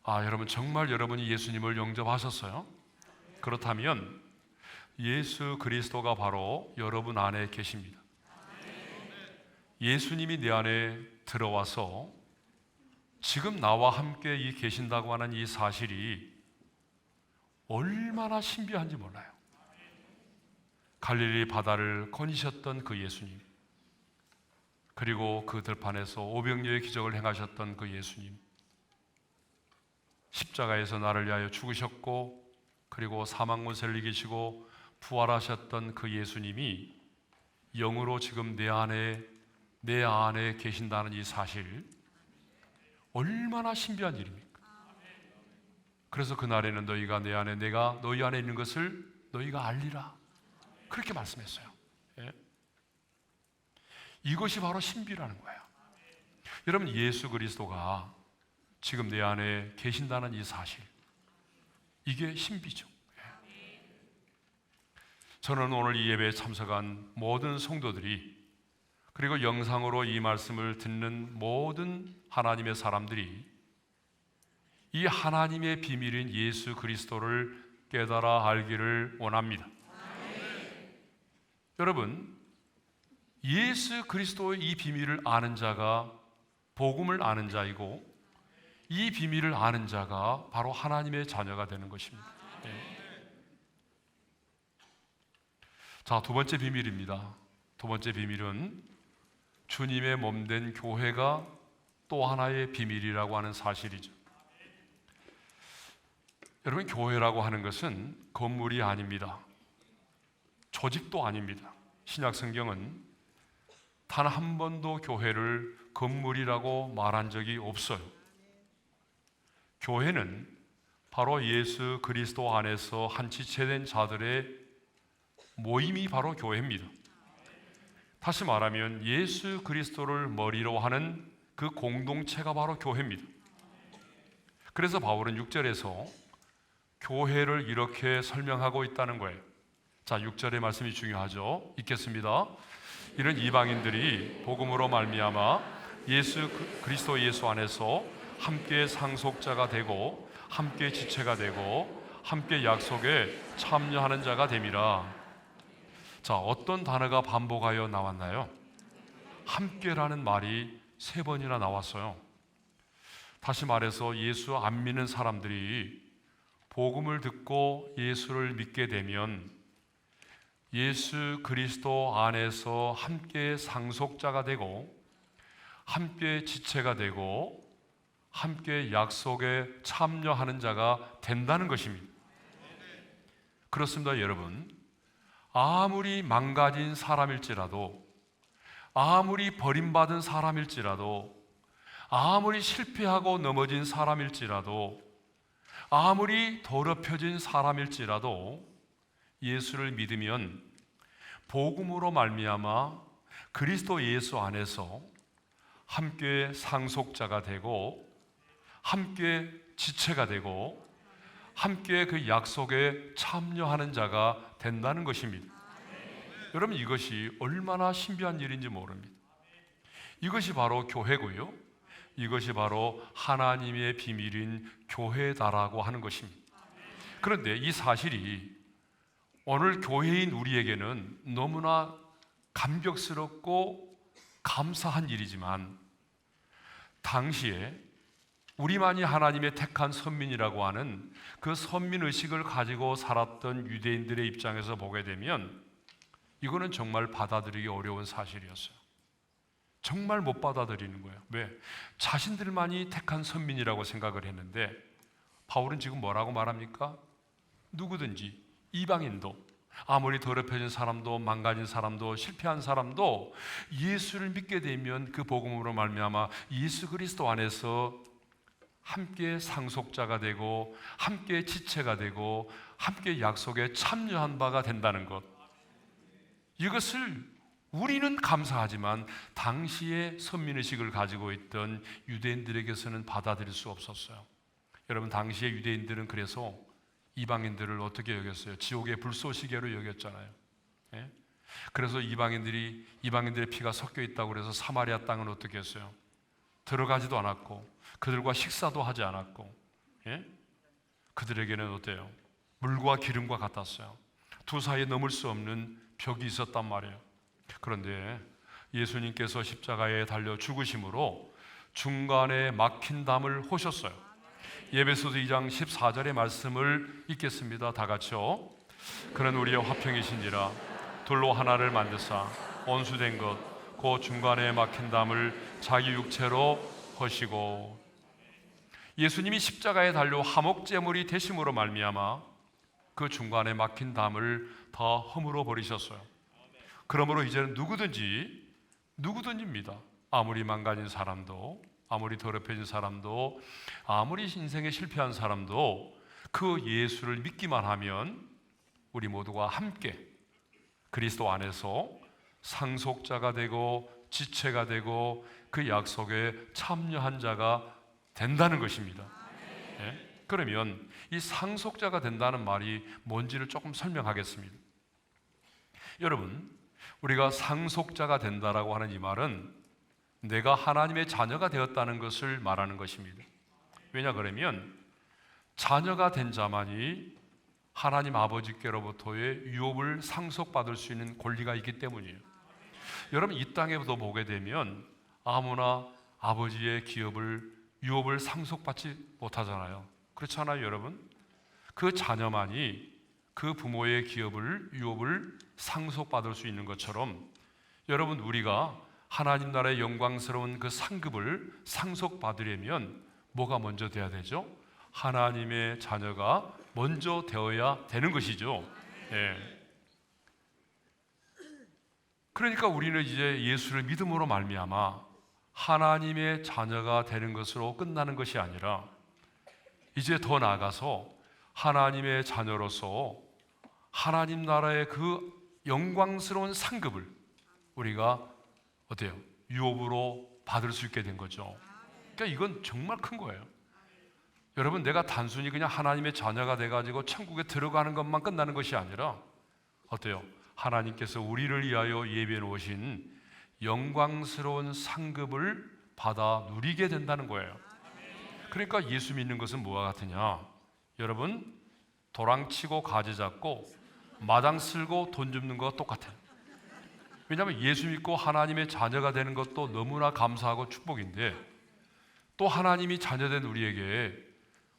여러분 정말 여러분이 예수님을 영접하셨어요? 그렇다면 예수 그리스도가 바로 여러분 안에 계십니다. 예수님이 내 안에 들어와서 지금 나와 함께 계신다고 하는 이 사실이 얼마나 신비한지 몰라요. 갈릴리 바다를 거니셨던 그 예수님, 그리고 그 들판에서 오병이어의 기적을 행하셨던 그 예수님, 십자가에서 나를 위하여 죽으셨고 그리고 사망 권세를 이기시고 부활하셨던 그 예수님이 영으로 지금 내 안에 계신다는 이 사실, 얼마나 신비한 일입니까? 그래서 그날에는 너희가 내 안에, 내가 너희 안에 있는 것을 너희가 알리라, 그렇게 말씀했어요. 예? 이것이 바로 신비라는 거예요. 여러분, 예수 그리스도가 지금 내 안에 계신다는 이 사실, 이게 신비죠. 예. 저는 오늘 이 예배에 참석한 모든 성도들이, 그리고 영상으로 이 말씀을 듣는 모든 하나님의 사람들이 이 하나님의 비밀인 예수 그리스도를 깨달아 알기를 원합니다. 여러분, 예수 그리스도의 이 비밀을 아는 자가 복음을 아는 자이고, 이 비밀을 아는 자가 바로 하나님의 자녀가 되는 것입니다. 네. 자, 두 번째 비밀입니다. 두 번째 비밀은 주님의 몸된 교회가 또 하나의 비밀이라고 하는 사실이죠. 여러분, 교회라고 하는 것은 건물이 아닙니다. 조직도 아닙니다. 신약 성경은 단 한 번도 교회를 건물이라고 말한 적이 없어요. 교회는 바로 예수 그리스도 안에서 한 지체된 자들의 모임이 바로 교회입니다. 다시 말하면 예수 그리스도를 머리로 하는 그 공동체가 바로 교회입니다. 그래서 바울은 6절에서 교회를 이렇게 설명하고 있다는 거예요. 자, 6절의 말씀이 중요하죠. 읽겠습니다. 이런 이방인들이 복음으로 말미암아 예수 그리스도 예수 안에서 함께 상속자가 되고 함께 지체가 되고 함께 약속에 참여하는 자가 됨이라. 자, 어떤 단어가 반복하여 나왔나요? 함께라는 말이 3번이나 나왔어요. 다시 말해서 예수 안 믿는 사람들이 복음을 듣고 예수를 믿게 되면 예수 그리스도 안에서 함께 상속자가 되고 함께 지체가 되고 함께 약속에 참여하는 자가 된다는 것입니다. 그렇습니다, 여러분. 아무리 망가진 사람일지라도, 아무리 버림받은 사람일지라도, 아무리 실패하고 넘어진 사람일지라도, 아무리 더럽혀진 사람일지라도 예수를 믿으면 복음으로 말미암아 그리스도 예수 안에서 함께 상속자가 되고 함께 지체가 되고 함께 그 약속에 참여하는 자가 된다는 것입니다. 여러분, 이것이 얼마나 신비한 일인지 모릅니다. 이것이 바로 교회고요, 이것이 바로 하나님의 비밀인 교회다라고 하는 것입니다. 그런데 이 사실이 오늘 교회인 우리에게는 너무나 감격스럽고 감사한 일이지만, 당시에 우리만이 하나님의 택한 선민이라고 하는 그 선민의식을 가지고 살았던 유대인들의 입장에서 보게 되면 이거는 정말 받아들이기 어려운 사실이었어요. 정말 못 받아들이는 거예요. 왜? 자신들만이 택한 선민이라고 생각을 했는데, 바울은 지금 뭐라고 말합니까? 누구든지, 이방인도, 아무리 더럽혀진 사람도, 망가진 사람도, 실패한 사람도 예수를 믿게 되면 그 복음으로 말미암아 예수 그리스도 안에서 함께 상속자가 되고 함께 지체가 되고 함께 약속에 참여한 바가 된다는 것, 이것을 우리는 감사하지만 당시에 선민의식을 가지고 있던 유대인들에게서는 받아들일 수 없었어요. 여러분, 당시에 유대인들은 그래서 이방인들을 어떻게 여겼어요? 지옥의 불쏘시개로 여겼잖아요. 예? 그래서 이방인들의 피가 섞여 있다고 그래서 사마리아 땅은 어떻게 했어요? 들어가지도 않았고 그들과 식사도 하지 않았고, 예? 그들에게는 어때요? 물과 기름과 같았어요. 두 사이에 넘을 수 없는 벽이 있었단 말이에요. 그런데 예수님께서 십자가에 달려 죽으심으로 중간에 막힌 담을 호셨어요. 에베소서 2장 14절의 말씀을 읽겠습니다. 다 같이요. 그는 우리의 화평이신지라 돌로 하나를 만드사 원수된 것 그 중간에 막힌 담을 자기 육체로 허시고, 예수님이 십자가에 달려 화목제물이 되심으로 말미암아 그 중간에 막힌 담을 다 허물어 버리셨어요. 그러므로 이제는 누구든지입니다. 아무리 망가진 사람도, 아무리 더럽혀진 사람도, 아무리 인생에 실패한 사람도 그 예수를 믿기만 하면 우리 모두가 함께 그리스도 안에서 상속자가 되고 지체가 되고 그 약속에 참여한 자가 된다는 것입니다. 예? 그러면 이 상속자가 된다는 말이 뭔지를 조금 설명하겠습니다. 여러분, 우리가 상속자가 된다라고 하는 이 말은 내가 하나님의 자녀가 되었다는 것을 말하는 것입니다. 왜냐 그러면 자녀가 된 자만이 하나님 아버지께로부터의 유업을 상속받을 수 있는 권리가 있기 때문이에요. 여러분, 이 땅에도 보게 되면 아무나 아버지의 유업을 상속받지 못하잖아요. 그렇지 않아요, 여러분? 그 자녀만이 그 부모의 유업을 상속받을 수 있는 것처럼, 여러분, 우리가 하나님 나라의 영광스러운 그 상급을 상속받으려면 뭐가 먼저 돼야 되죠? 하나님의 자녀가 먼저 되어야 되는 것이죠. 예. 그러니까 우리는 이제 예수를 믿음으로 말미암아 하나님의 자녀가 되는 것으로 끝나는 것이 아니라 이제 더 나아가서 하나님의 자녀로서 하나님 나라의 그 영광스러운 상급을 우리가 어때요? 유업으로 받을 수 있게 된 거죠. 그러니까 이건 정말 큰 거예요. 여러분, 내가 단순히 그냥 하나님의 자녀가 돼가지고 천국에 들어가는 것만 끝나는 것이 아니라 어때요? 하나님께서 우리를 위하여 예비해 놓으신 영광스러운 상급을 받아 누리게 된다는 거예요. 그러니까 예수 믿는 것은 뭐와 같으냐? 여러분, 도랑치고 가지 잡고 마당 쓸고 돈 줍는 거와 똑같아요. 왜냐하면 예수 믿고 하나님의 자녀가 되는 것도 너무나 감사하고 축복인데, 또 하나님이 자녀된 우리에게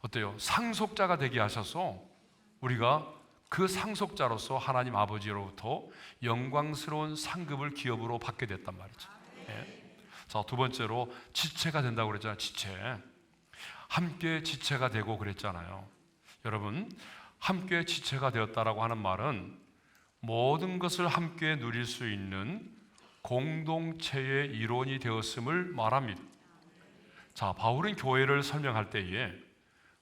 어때요? 상속자가 되게 하셔서 우리가 그 상속자로서 하나님 아버지로부터 영광스러운 상급을 기업으로 받게 됐단 말이죠. 예. 자, 두 번째로 지체가 된다고 그랬잖아요. 지체. 함께 지체가 되고 그랬잖아요. 여러분, 함께 지체가 되었다라고 하는 말은 모든 것을 함께 누릴 수 있는 공동체의 일원이 되었음을 말합니다. 자, 바울은 교회를 설명할 때에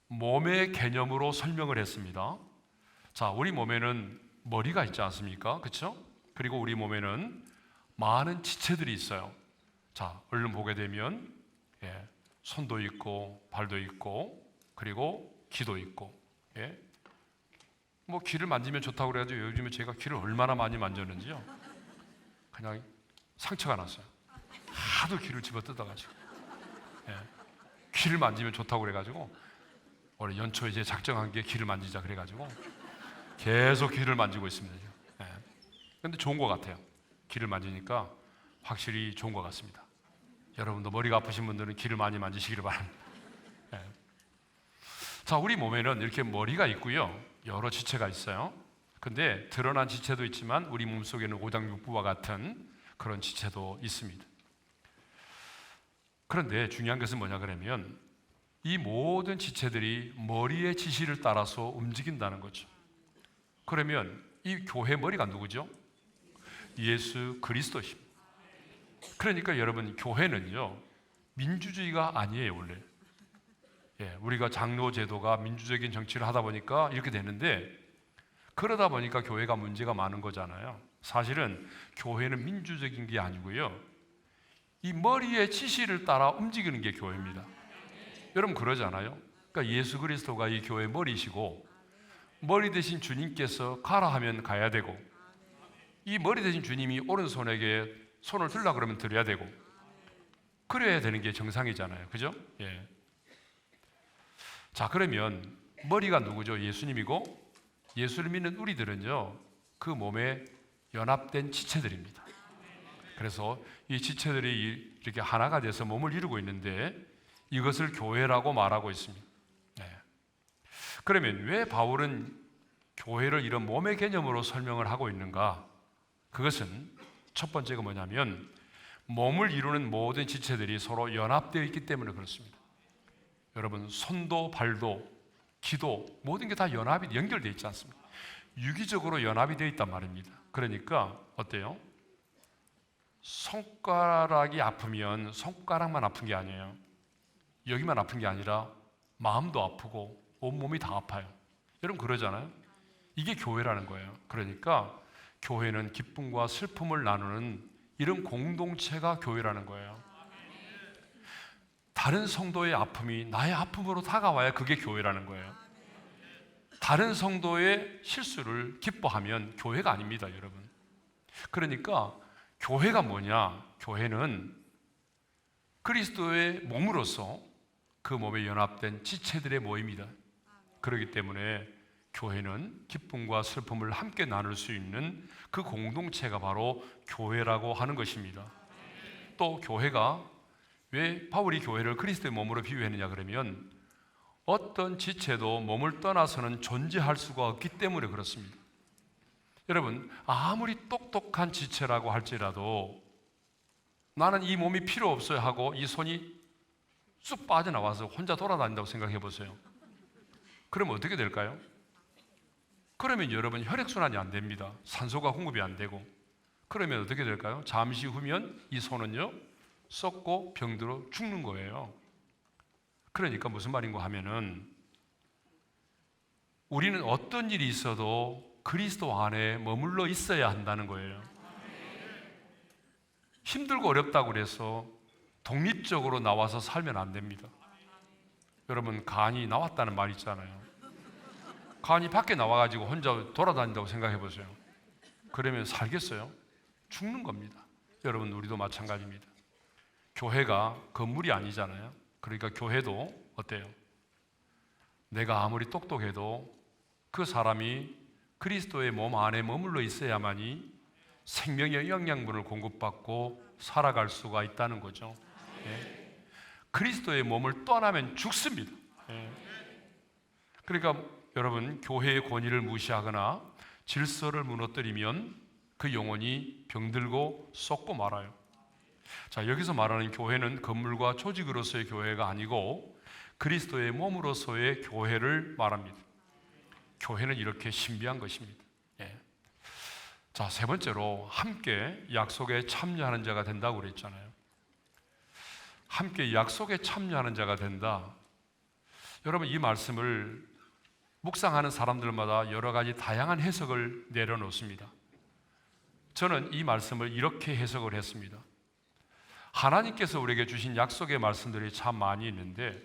몸의 개념으로 설명을 했습니다. 자, 우리 몸에는 머리가 있지 않습니까? 그렇죠? 그리고 우리 몸에는 많은 지체들이 있어요. 자, 얼른 보게 되면 손도 있고 발도 있고 그리고 귀도 있고, 뭐 귀를 만지면 좋다고 그래가지고 요즘에 제가 귀를 얼마나 많이 만졌는지요. 그냥 상처가 났어요. 하도 귀를 집어뜯어가지고. 귀를 만지면 좋다고 그래가지고 올해 연초에 이제 작정한 게 귀를 만지자 그래가지고 계속 귀를 만지고 있습니다. 그런데 좋은 것 같아요. 귀를 만지니까 확실히 좋은 것 같습니다. 여러분도 머리가 아프신 분들은 귀를 많이 만지시기를 바랍니다. 자, 우리 몸에는 이렇게 머리가 있고요, 여러 지체가 있어요. 근데 드러난 지체도 있지만 우리 몸속에는 오장육부와 같은 그런 지체도 있습니다. 그런데 중요한 것은 뭐냐 그러면 이 모든 지체들이 머리의 지시를 따라서 움직인다는 거죠. 그러면 이 교회 머리가 누구죠? 예수 그리스도십니다. 그러니까 여러분, 교회는요 민주주의가 아니에요. 원래 우리가 장로 제도가 민주적인 정치를 하다 보니까 이렇게 되는데, 그러다 보니까 교회가 문제가 많은 거잖아요. 사실은 교회는 민주적인 게 아니고요, 이 머리의 지시를 따라 움직이는 게 교회입니다. 여러분 그러잖아요. 그러니까 예수 그리스도가 이 교회의 머리시고 머리 대신 주님께서 가라 하면 가야 되고, 이 머리 대신 주님이 오른손에게 손을 들라 그러면 들어야 되고, 그래야 되는 게 정상이잖아요. 그죠? 자, 그러면 머리가 누구죠? 예수님이고, 예수를 믿는 우리들은요, 그 몸에 연합된 지체들입니다. 그래서 이 지체들이 이렇게 하나가 돼서 몸을 이루고 있는데 이것을 교회라고 말하고 있습니다. 네. 그러면 왜 바울은 교회를 이런 몸의 개념으로 설명을 하고 있는가? 그것은 첫 번째가 뭐냐면 몸을 이루는 모든 지체들이 서로 연합되어 있기 때문에 그렇습니다. 여러분, 손도 발도 기도 모든 게 다 연합이 연결되어 있지 않습니까? 유기적으로 연합이 되어 있단 말입니다. 그러니까 어때요? 손가락이 아프면 손가락만 아픈 게 아니에요. 여기만 아픈 게 아니라 마음도 아프고 온몸이 다 아파요. 여러분 그러잖아요. 이게 교회라는 거예요. 그러니까 교회는 기쁨과 슬픔을 나누는 이런 공동체가 교회라는 거예요. 다른 성도의 아픔이 나의 아픔으로 다가와야 그게 교회라는 거예요. 다른 성도의 실수를 기뻐하면 교회가 아닙니다, 여러분. 그러니까 교회가 뭐냐? 교회는 그리스도의 몸으로서 그 몸에 연합된 지체들의 모임이다. 그렇기 때문에 교회는 기쁨과 슬픔을 함께 나눌 수 있는 그 공동체가 바로 교회라고 하는 것입니다. 또 교회가 왜 바울이 교회를 그리스도의 몸으로 비유했느냐 그러면 어떤 지체도 몸을 떠나서는 존재할 수가 없기 때문에 그렇습니다. 여러분, 아무리 똑똑한 지체라고 할지라도 나는 이 몸이 필요 없어요 하고 이 손이 쑥 빠져나와서 혼자 돌아다닌다고 생각해 보세요. 그러면 어떻게 될까요? 그러면 여러분 혈액순환이 안 됩니다. 산소가 공급이 안 되고. 그러면 어떻게 될까요? 잠시 후면 이 손은요 썩고 병들어 죽는 거예요. 그러니까 무슨 말인가 하면은 우리는 어떤 일이 있어도 그리스도 안에 머물러 있어야 한다는 거예요. 힘들고 어렵다고 그래서 독립적으로 나와서 살면 안 됩니다. 여러분 간이 나왔다는 말 있잖아요. 간이 밖에 나와가지고 혼자 돌아다닌다고 생각해 보세요. 그러면 살겠어요? 죽는 겁니다. 여러분 우리도 마찬가지입니다. 교회가 건물이 아니잖아요. 그러니까 교회도 어때요? 내가 아무리 똑똑해도 그 사람이 그리스도의 몸 안에 머물러 있어야만이 생명의 영양분을 공급받고 살아갈 수가 있다는 거죠. 예. 그리스도의 몸을 떠나면 죽습니다. 예. 그러니까 여러분 교회의 권위를 무시하거나 질서를 무너뜨리면 그 영혼이 병들고 썩고 말아요. 자, 여기서 말하는 교회는 건물과 조직으로서의 교회가 아니고 그리스도의 몸으로서의 교회를 말합니다. 교회는 이렇게 신비한 것입니다. 예. 자, 세 번째로 함께 약속에 참여하는 자가 된다고 그랬잖아요. 함께 약속에 참여하는 자가 된다. 여러분 이 말씀을 묵상하는 사람들마다 여러 가지 다양한 해석을 내려놓습니다. 저는 이 말씀을 이렇게 해석을 했습니다. 하나님께서 우리에게 주신 약속의 말씀들이 참 많이 있는데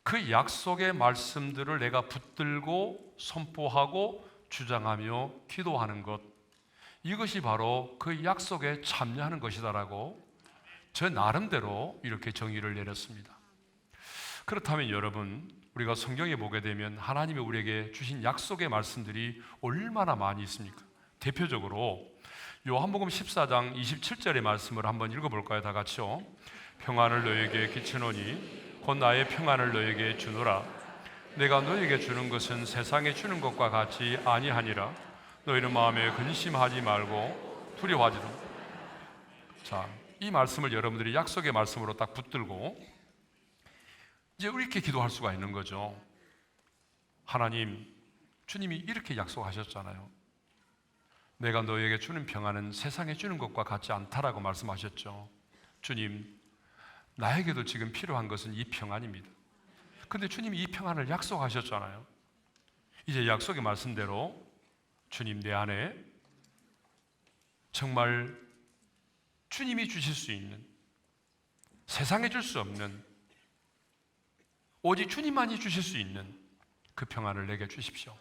그 약속의 말씀들을 내가 붙들고 선포하고 주장하며 기도하는 것, 이것이 바로 그 약속에 참여하는 것이다라고 저 나름대로 이렇게 정의를 내렸습니다. 그렇다면 여러분, 우리가 성경에 보게 되면 하나님이 우리에게 주신 약속의 말씀들이 얼마나 많이 있습니까? 대표적으로 요한복음 14장 27절의 말씀을 한번 읽어볼까요? 다 같이요. 평안을 너에게 끼치노니 곧 나의 평안을 너에게 주노라. 내가 너에게 주는 것은 세상에 주는 것과 같이 아니하니라. 너희는 마음에 근심하지 말고 두려워하지도. 자, 이 말씀을 여러분들이 약속의 말씀으로 딱 붙들고 이제 이렇게 기도할 수가 있는 거죠. 하나님, 주님이 이렇게 약속하셨잖아요. 내가 너에게 주는 평안은 세상에 주는 것과 같지 않다라고 말씀하셨죠. 주님, 나에게도 지금 필요한 것은 이 평안입니다. 근데 주님이 이 평안을 약속하셨잖아요. 이제 약속의 말씀대로 주님 내 안에 정말 주님이 주실 수 있는, 세상에 줄 수 없는, 오직 주님만이 주실 수 있는 그 평안을 내게 주십시오.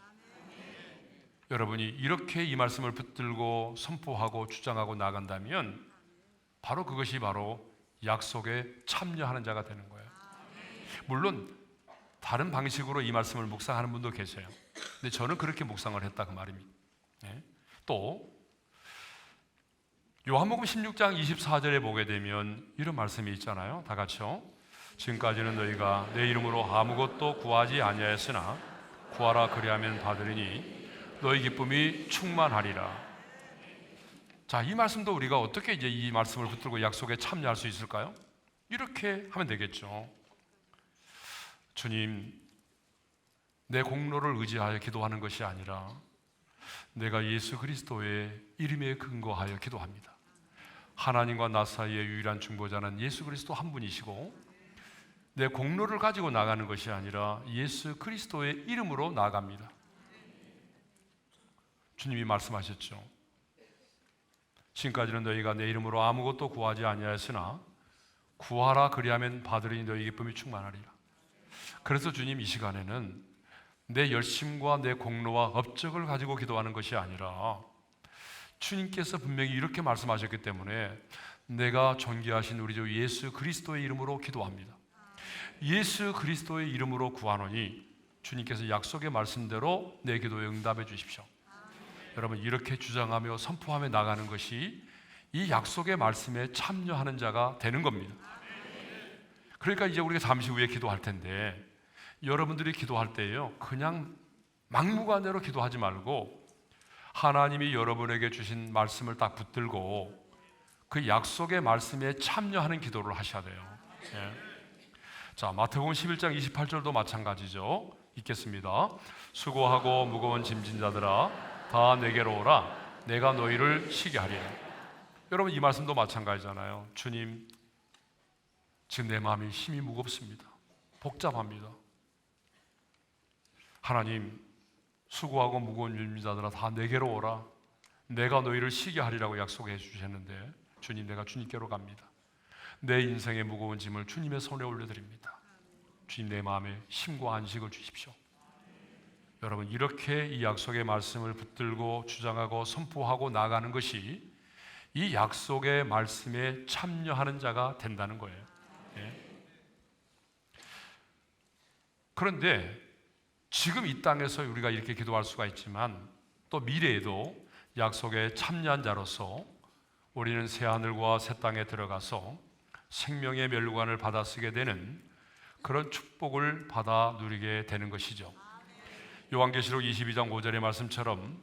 여러분이 이렇게 이 말씀을 붙들고 선포하고 주장하고 나간다면 바로 그것이 바로 약속에 참여하는 자가 되는 거예요. 물론 다른 방식으로 이 말씀을 묵상하는 분도 계세요. 근데 저는 그렇게 묵상을 했다 그 말입니다. 네. 또 요한복음 16장 24절에 보게 되면 이런 말씀이 있잖아요. 다 같이요. 지금까지는 너희가 내 이름으로 아무것도 구하지 아니하였으나 구하라 그리하면 받으리니 너희 기쁨이 충만하리라. 자, 이 말씀도 우리가 어떻게 이제 이 말씀을 붙들고 약속에 참여할 수 있을까요? 이렇게 하면 되겠죠. 주님, 내 공로를 의지하여 기도하는 것이 아니라 내가 예수 그리스도의 이름에 근거하여 기도합니다. 하나님과 나 사이의 유일한 중보자는 예수 그리스도 한 분이시고 내 공로를 가지고 나가는 것이 아니라 예수 그리스도의 이름으로 나아갑니다. 주님이 말씀하셨죠. 지금까지는 너희가 내 이름으로 아무것도 구하지 아니하였으나 구하라 그리하면 받으리니 너희 기쁨이 충만하리라. 그래서 주님 이 시간에는 내 열심과 내 공로와 업적을 가지고 기도하는 것이 아니라 주님께서 분명히 이렇게 말씀하셨기 때문에 내가 존귀하신 우리 주 예수 그리스도의 이름으로 기도합니다. 예수 그리스도의 이름으로 구하노니 주님께서 약속의 말씀대로 내 기도에 응답해 주십시오. 여러분, 이렇게 주장하며 선포하며 나가는 것이 이 약속의 말씀에 참여하는 자가 되는 겁니다. 그러니까 이제 우리가 잠시 후에 기도할 텐데 여러분들이 기도할 때요, 그냥 막무가내로 기도하지 말고 하나님이 여러분에게 주신 말씀을 딱 붙들고 그 약속의 말씀에 참여하는 기도를 하셔야 돼요. 예. 자, 마태복음 11장 28절도 마찬가지죠. 읽겠습니다. 수고하고 무거운 짐진 자들아 다 내게로 오라. 내가 너희를 쉬게 하리라. 여러분, 이 말씀도 마찬가지잖아요. 주님, 지금 내 마음이 힘이 무겁습니다. 복잡합니다. 하나님, 수고하고 무거운 짐자들아 다 내게로 오라. 내가 너희를 쉬게 하리라고 약속해 주셨는데 주님, 내가 주님께로 갑니다. 내 인생의 무거운 짐을 주님의 손에 올려드립니다. 주님, 내 마음에 힘과 안식을 주십시오. 여러분, 이렇게 이 약속의 말씀을 붙들고 주장하고 선포하고 나가는 것이 이 약속의 말씀에 참여하는 자가 된다는 거예요. 예. 그런데 지금 이 땅에서 우리가 이렇게 기도할 수가 있지만 또 미래에도 약속에 참여한 자로서 우리는 새 하늘과 새 땅에 들어가서 생명의 멸관을 받아 쓰게 되는 그런 축복을 받아 누리게 되는 것이죠. 요한계시록 22장 5절의 말씀처럼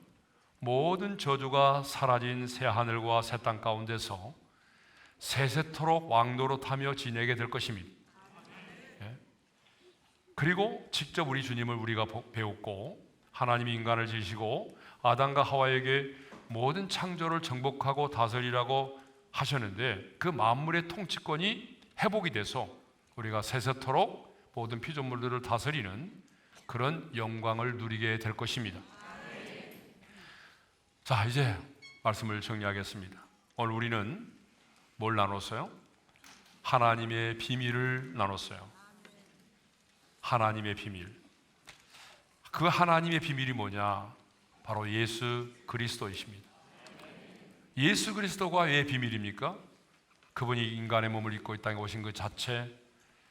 모든 저주가 사라진 새 하늘과 새 땅 가운데서 세세토록 왕노릇하며 지내게 될 것입니다. 예? 그리고 직접 우리 주님을 우리가 배웠고 하나님이 인간을 지으시고 아담과 하와에게 모든 창조를 정복하고 다스리라고 하셨는데 그 만물의 통치권이 회복이 돼서 우리가 세세토록 모든 피조물들을 다스리는 그런 영광을 누리게 될 것입니다. 자, 이제 말씀을 정리하겠습니다. 오늘 우리는 뭘 나눴어요? 하나님의 비밀을 나눴어요. 하나님의 비밀. 그 하나님의 비밀이 뭐냐? 바로 예수 그리스도이십니다. 예수 그리스도가 왜 비밀입니까? 그분이 인간의 몸을 입고 이 땅에 오신 그 자체,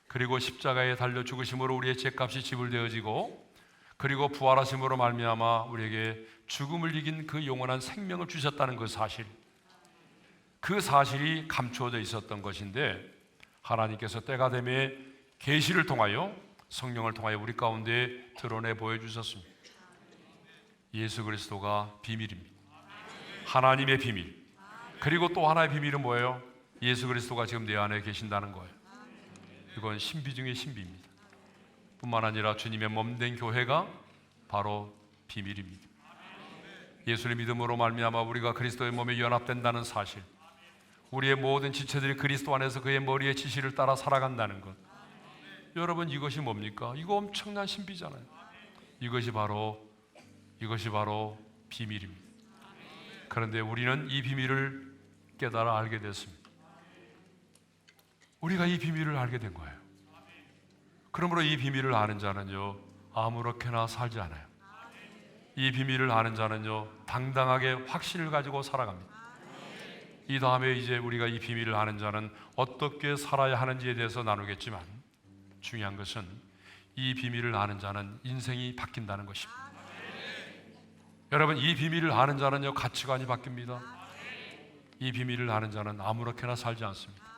그리고 십자가에 달려 죽으심으로 우리의 죄값이 지불되어지고 그리고 부활하심으로 말미암아 우리에게 죽음을 이긴 그 영원한 생명을 주셨다는 그 사실, 그 사실이 감추어져 있었던 것인데 하나님께서 때가 되매 계시를 통하여 성령을 통하여 우리 가운데 드러내 보여주셨습니다. 예수 그리스도가 비밀입니다. 하나님의 비밀. 그리고 또 하나의 비밀은 뭐예요? 예수 그리스도가 지금 내 안에 계신다는 거예요. 이건 신비 중의 신비입니다. 뿐만 아니라 주님의 몸된 교회가 바로 비밀입니다. 예수를 믿음으로 말미암아 우리가 그리스도의 몸에 연합된다는 사실, 우리의 모든 지체들이 그리스도 안에서 그의 머리의 지시를 따라 살아간다는 것. 여러분, 이것이 뭡니까? 이거 엄청난 신비잖아요. 이것이 바로 비밀입니다. 그런데 우리는 이 비밀을 깨달아 알게 됐습니다. 우리가 이 비밀을 알게 된 거예요. 그러므로 이 비밀을 아는 자는요, 아무렇게나 살지 않아요. 이 비밀을 아는 자는요, 당당하게 확신을 가지고 살아갑니다. 이 다음에 이제 우리가 이 비밀을 아는 자는 어떻게 살아야 하는지에 대해서 나누겠지만 중요한 것은 이 비밀을 아는 자는 인생이 바뀐다는 것입니다. 여러분, 이 비밀을 아는 자는요, 가치관이 바뀝니다. 이 비밀을 아는 자는 아무렇게나 살지 않습니다.